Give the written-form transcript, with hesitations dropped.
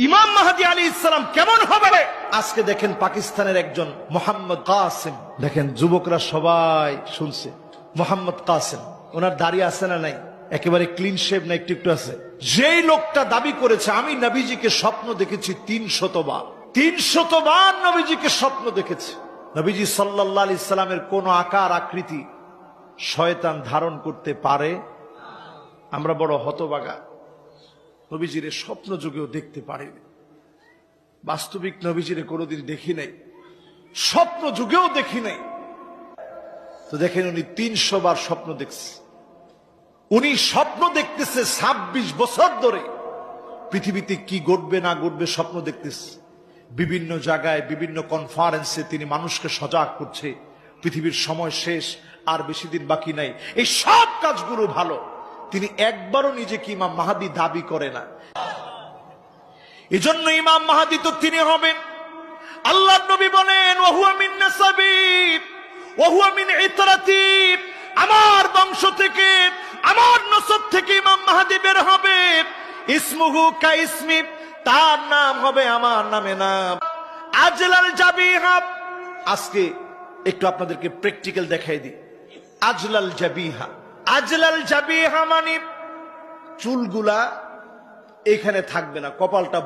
ইমাম মাহদী আলাইহিস সালাম কেমন হবে? আজকে দেখেন পাকিস্তানের একজন মোহাম্মদ কাসেম, দেখেন যুবকরা সবাই শুনছে মোহাম্মদ কাসেম, ওনার দাড়ি আছে না নাই, একেবারে ক্লিন শেভ না একটু একটু আছে। যেই লোকটা দাবি করেছে আমি নবীজিকে স্বপ্ন দেখেছি 300 বার, 300 বার নবীজিকে স্বপ্ন দেখেছে। নবীজি সাল্লাল্লাহু আলাইহি সাল্লামের কোন আকার আকৃতি শয়তান ধারণ করতে পারে? আমরা বড় হতভাগা, নবীজিরে স্বপ্ন যুগেও দেখতে পারিনি, বাস্তবিক নবীজিরে কোনোদিন দেখি নাই, স্বপ্ন যুগেও দেখি নাই। তো দেখেন উনি 300 বার স্বপ্ন দেখছে। উনি স্বপ্ন দেখতেছে 26 বছর ধরে, পৃথিবীতে কি ঘটবে না ঘটবে স্বপ্ন দেখতেছে। বিভিন্ন জায়গায় বিভিন্ন কনফারেন্সে তিনি মানুষকে সজাগ করছে, পৃথিবীর সময় শেষ, আর বেশি দিন বাকি নাই, এই সব কাজগুলো ভালো। তিনি একবারও নিজেকে ইমাম মাহদী দাবি করে না। এজন্য ইমাম মাহদী তো তিনি হবেন। আল্লাহর নবী বলেন ওয়াহুয়া মিন নাসাবি ওয়াহুয়া মিন ইতরাতি, আমার বংশ থেকে আমার নসব থেকে ইমাম মাহদী বের হবে। ইসমুহু কা ইসমি, তার নাম হবে আমার নামে নাম। আজলাল জাবিহা, আজকে একটু আপনাদেরকে প্র্যাকটিক্যাল দেখাই দিই। আজলাল জাবিহা, আজলাল জাবিহা মানে চুলগুলা এখানে থাকবে না, কপালটা